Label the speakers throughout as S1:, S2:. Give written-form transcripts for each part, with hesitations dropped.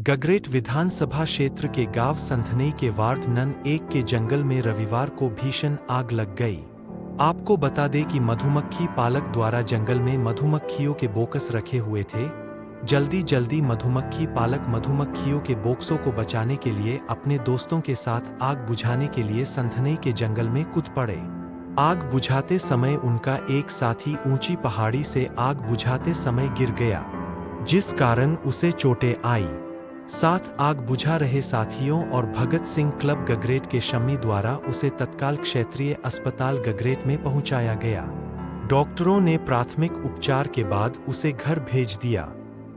S1: गगरेट विधानसभा क्षेत्र के गांव संधनई के वार्ड नन 1 के जंगल में रविवार को भीषण आग लग गई। आपको बता दें कि मधुमक्खी पालक द्वारा जंगल में मधुमक्खियों के बोकस रखे हुए थे। जल्दी जल्दी मधुमक्खी पालक मधुमक्खियों के बोक्सों को बचाने के लिए अपने दोस्तों के साथ आग बुझाने के लिए संधनई के जंगल में कूद पड़े। आग बुझाते समय उनका एक साथी ऊंची पहाड़ी से आग बुझाते समय गिर गया, जिस कारण उसे चोटें आई। साथ आग बुझा रहे साथियों और भगत सिंह क्लब गगरेट के शम्मी द्वारा उसे तत्काल क्षेत्रीय अस्पताल गगरेट में पहुंचाया गया। डॉक्टरों ने प्राथमिक उपचार के बाद उसे घर भेज दिया।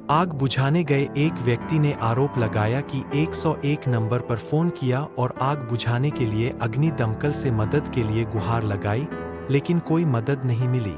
S1: आग बुझाने गए एक व्यक्ति ने आरोप लगाया कि 101 नंबर पर फोन किया और आग बुझाने के लिए अग्नि दमकल से मदद के लिए गुहार लगाई, लेकिन कोई मदद नहीं मिली।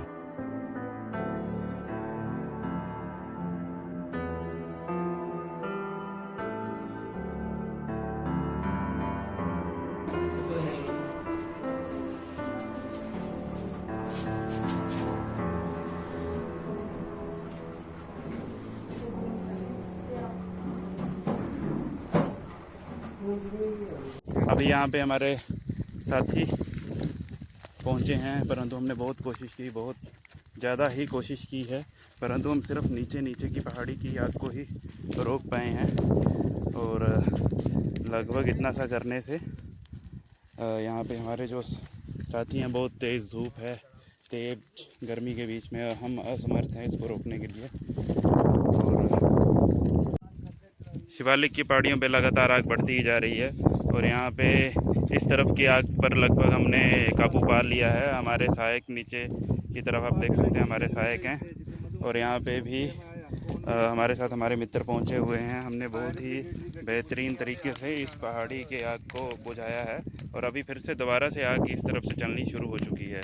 S2: अभी यहाँ पे हमारे साथी पहुँचे हैं, परंतु हमने बहुत कोशिश की, बहुत ज़्यादा ही कोशिश की है, परंतु हम सिर्फ नीचे नीचे की पहाड़ी की आग को ही रोक पाए हैं। और लगभग इतना सा करने से यहाँ पे हमारे जो साथी हैं, बहुत तेज़ धूप है, तेज़ गर्मी के बीच में हम असमर्थ हैं इसको रोकने के लिए। और शिवालिक की पहाड़ियों पे लगातार आग बढ़ती ही जा रही है और यहाँ पे इस तरफ की आग पर लगभग हमने काबू पा लिया है। हमारे सहायक नीचे की तरफ आप देख सकते हैं, हमारे सहायक हैं और यहाँ पे भी हमारे साथ हमारे मित्र पहुँचे हुए हैं। हमने बहुत ही बेहतरीन तरीके से इस पहाड़ी के आग को बुझाया है और अभी फिर से दोबारा से आग इस तरफ से चलनी शुरू हो चुकी है।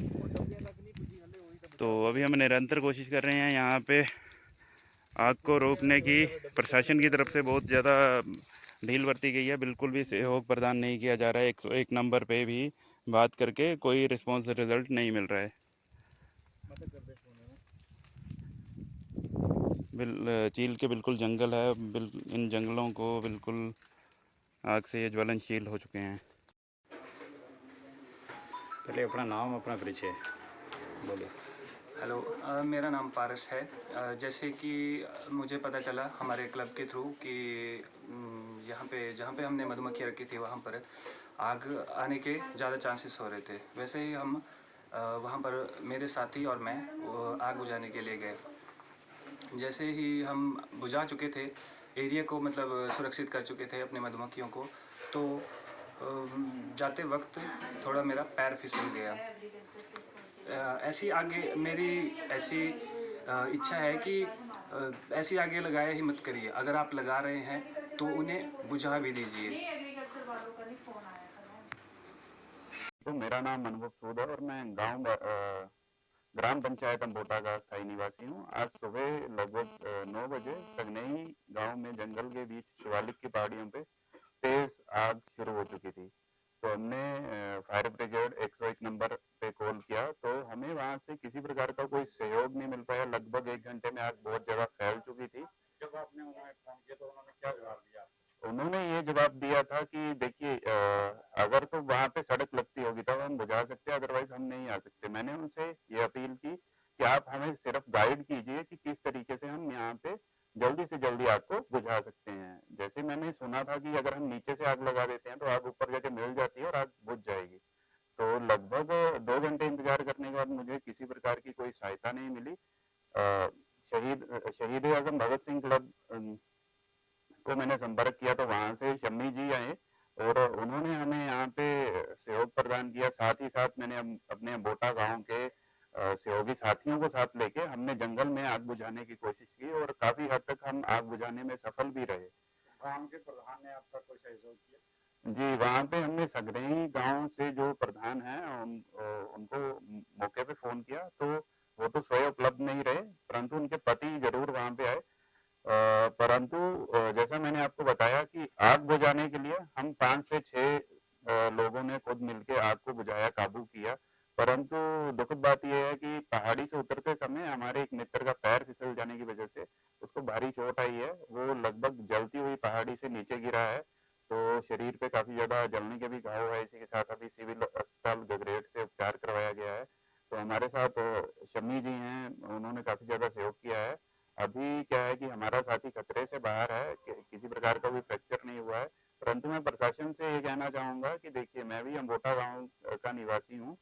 S2: तो अभी हम निरंतर कोशिश कर रहे हैं यहाँ पे आग को रोकने की। प्रशासन की तरफ से बहुत ज़्यादा ढील बरती गई है, बिल्कुल भी सहयोग प्रदान नहीं किया जा रहा है। 101 नंबर पे भी बात करके कोई रिस्पॉन्स रिज़ल्ट नहीं मिल रहा है। चील के बिल्कुल जंगल है, इन जंगलों को बिल्कुल आग से ये ज्वलनशील हो चुके हैं।
S3: पहले अपना नाम, अपना परिचय बोलिए।
S4: हेलो, मेरा नाम पारस है। जैसे कि मुझे पता चला हमारे क्लब के थ्रू कि यहाँ पे जहाँ पे हमने मधुमक्खी रखी थी वहाँ पर आग आने के ज़्यादा चांसेस हो रहे थे। वैसे ही हम वहाँ पर मेरे साथी और मैं आग बुझाने के लिए गए। जैसे ही हम बुझा चुके थे, एरिया को मतलब सुरक्षित कर चुके थे अपने मधुमक्खियों को, तो जाते वक्त थोड़ा मेरा पैर फिसल गया। ऐसी आगे मेरी ऐसी इच्छा है कि ऐसी आगे लगाया ही मत करिए। अगर आप लगा रहे हैं तो उन्हें बुझा भी दीजिए।
S2: तो मेरा नाम अनुभव सूद है और मैं ग्राम पंचायत अम्बोटा का स्थायी निवासी हूँ। आज सुबह लगभग 9 बजे सगनई गांव में जंगल के बीच शिवालिक की पहाड़ियों पे तेज आग शुरू हो चुकी थी। तो हमने फायर ब्रिगेड 101 नंबर पे कॉल किया, तो हमें वहां से किसी प्रकार का कोई सहयोग नहीं मिल पाया। लगभग 1 घंटे में आग बहुत जगह फैल चुकी थी। जब आपने उन्हें फोन किया तो उन्होंने क्या जवाब दिया? उन्होंने ये जवाब दिया था कि देखिए, अगर तो वहां पे सड़क लगती होगी तब हम बुझा सकते हैं, अदरवाइज हम नहीं आ सकते। मैंने उनसे ये अपील की कि आप हमें सिर्फ गाइड कीजिए कि किस तरीके से हम यहाँ पे जल्दी से जल्दी आग को बुझा सकते हैं। जैसे मैंने सुना था कि अगर हम नीचे से आग लगा देते हैं तो आग ऊपर जाके मिल जाती है और आग बुझ जाएगी। तो लगभग 2 घंटे इंतजार करने के बाद मुझे किसी प्रकार की कोई सहायता नहीं मिली। शहीद आजम भगत सिंह क्लब को मैंने संपर्क किया तो वहां से शम्मी जी आए और उन्होंने हमें यहाँ पे सहयोग प्रदान किया। साथ ही साथ मैंने अपने अम्बोटा गांव के सहयोगी साथियों को साथ लेके हमने जंगल में आग बुझाने की कोशिश की और काफी हद तक हम आग बुझाने में सफल भी रहे। गांव के प्रधान ने आपका कोई सहयोग किया? जी, वहाँ पे हमने सगरई गांव से जो प्रधान हैं उनको मौके पे फोन किया, तो वो तो स्वयं उपलब्ध नहीं रहे, परंतु उनके पति जरूर वहां पे आए। परंतु जैसा मैंने आपको बताया कि आग बुझाने के लिए हम 5 से 6 लोगों ने खुद मिलके आग को बुझाया, काबू किया। परंतु दुखद बात यह है कि पहाड़ी से उतरते समय हमारे एक मित्र का पैर फिसल जाने की वजह से उसको भारी चोट आई है। वो लगभग जलती हुई पहाड़ी से नीचे गिरा है, तो शरीर पे काफ़ी ज़्यादा जलने के भी घाव है। इसी के साथ अभी सिविल अस्पताल गगरेट से उपचार करवाया गया है। तो हमारे साथ शम्मी जी हैं, उन्होंने काफ़ी ज़्यादा सहयोग किया है। अभी क्या है कि हमारा साथी खतरे से बाहर है, किसी प्रकार का भी फ्रैक्चर नहीं हुआ है। परंतु मैं प्रशासन से ये कहना चाहूँगा कि देखिए, मैं भी अम्बोटा गाँव का निवासी हूँ।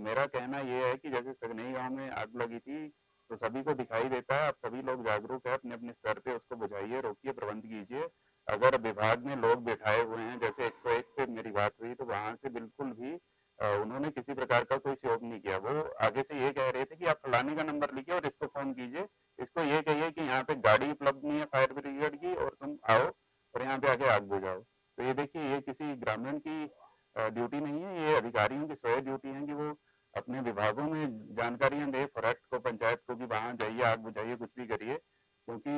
S2: मेरा कहना ये है कि जैसे सगनई गाँव में आग लगी थी, तो सभी को दिखाई देता है। आप सभी लोग जागरूक हैं, अपने-अपने स्तर पे उसको बुझाइए, रोकिए, प्रबंध कीजिए। अगर विभाग में लोग बिठाए हुए हैं, जैसे 101 पे मेरी बात हुई, तो वहाँ से बिल्कुल भी उन्होंने किसी प्रकार का कोई सहयोग नहीं किया। वो आगे से ये कह रहे थे कि आप फलाने का नंबर लिखिए और इसको फ़ोन कीजिए। इसको ये कहिए कि यहाँ पे गाड़ी उपलब्ध नहीं है फायर ब्रिगेड की और तुम आओ और यहाँ पे आके आग बुझाओ। तो ये देखिए, ये किसी ग्रामीण की ड्यूटी नहीं है, ये अधिकारियों की स्वयं ड्यूटी है कि वो अपने विभागों में जानकारियां दे, फॉरेस्ट को, पंचायत को, कि वहां जाइए, आग बुझाइए, कुछ भी करिए। क्योंकि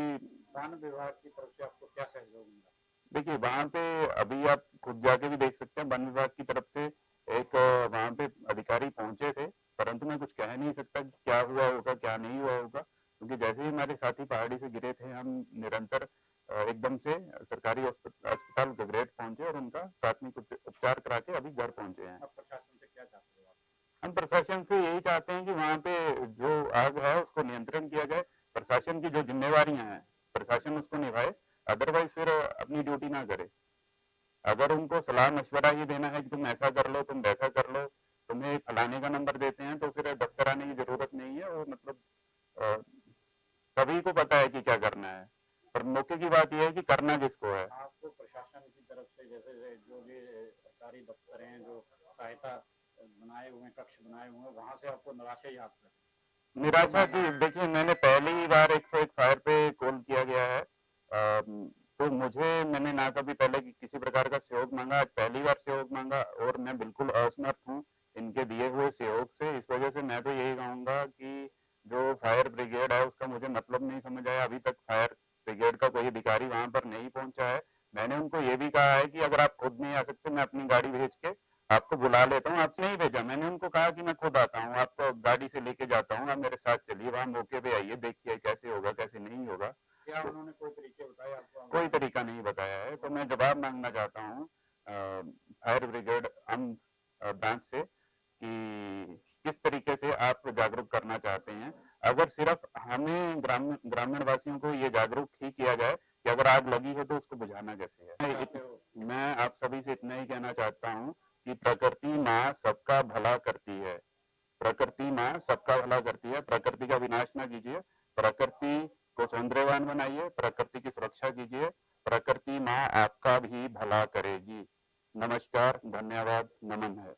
S3: वन विभाग की तरफ से आपको क्या सहयोग मिला?
S2: देखिए, वहां पे अभी आप खुद जाके भी देख सकते हैं, वन विभाग की तरफ से एक वहां पे अधिकारी पहुंचे थे, परंतु मैं कुछ कह नहीं सकता कि क्या हुआ होगा, क्या नहीं हुआ होगा, क्योंकि जैसे ही हमारे साथी पहाड़ी से गिरे थे, हम निरंतर एकदम से सरकारी अस्पताल गगरेट पहुंचे और उनका प्राथमिक उपचार करा के अभी घर पहुंचे हैं।
S3: अब प्रशासन से क्या चाहते हो आप?
S2: हम प्रशासन से यही चाहते हैं कि वहाँ पे जो आग है उसको नियंत्रण किया जाए। प्रशासन की जो जिम्मेवारियां हैं, प्रशासन उसको निभाए, अदरवाइज फिर अपनी ड्यूटी ना करे। अगर उनको सलाह मशवरा ये देना है कि तुम ऐसा कर लो, तुम वैसा कर लो, तुम्हें फलाने का नंबर देते हैं, तो फिर दफ्तर आने की जरूरत नहीं है। और मतलब अ, सभी को पता है कि क्या करना है, पर मौके की बात यह है कि करना किसको है।
S3: आपको प्रशासन की तरफ से जैसे जो भी सरकारी दफ्तर हैं, जो सहायता बनाए हुए हैं, कक्ष बनाए हुए हैं, वहाँ से आपको निराशा ही आप
S2: निराशा की, देखिए, मैंने पहली ही बार 101 फायर पे कॉल किया गया है। तो मैंने ना कभी पहले किसी प्रकार का सहयोग मांगा, आज पहली बार सहयोग मांगा और मैं बिल्कुल असमर्थ हूँ इनके दिए हुए सहयोग से। इस वजह से मैं तो यही कहूँगा कि जो फायर ब्रिगेड है उसका मुझे मतलब नहीं समझ आया। अभी तक फायर ब्रिगेड का कोई अधिकारी वहां पर नहीं पहुंचा है। मैंने उनको ये भी कहा है कि अगर आप खुद नहीं आ सकते, मैं अपनी गाड़ी भेज के आपको बुला लेता हूँ। आपसे नहीं भेजा, मैंने उनको कहा कि मैं खुद आता हूँ, आपको गाड़ी से लेके जाता हूँ, आप मेरे साथ चलिए, वहां मौके पे आइए, देखिए कैसे होगा, कैसे नहीं होगा।
S3: क्या उन्होंने कोई तरीके बताए आपको?
S2: कोई तरीका नहीं बताया है। तो मैं जवाब मांगना चाहता हूँ फायर ब्रिगेड ब्रांच से कि किस तरीके से आप जागरूक करना चाहते हैं। अगर सिर्फ हमें ग्रामीण वासियों को ये जागरूक ही किया जाए कि अगर आग लगी है तो उसको बुझाना कैसे है। मैं आप सभी से इतना ही कहना चाहता हूँ कि प्रकृति माँ सबका भला करती है। प्रकृति माँ सबका भला करती है। प्रकृति का विनाश ना कीजिए, प्रकृति को सौंदर्यवान बनाइए, प्रकृति की सुरक्षा कीजिए, प्रकृति माँ आपका भी भला करेगी। नमस्कार, धन्यवाद, नमन है।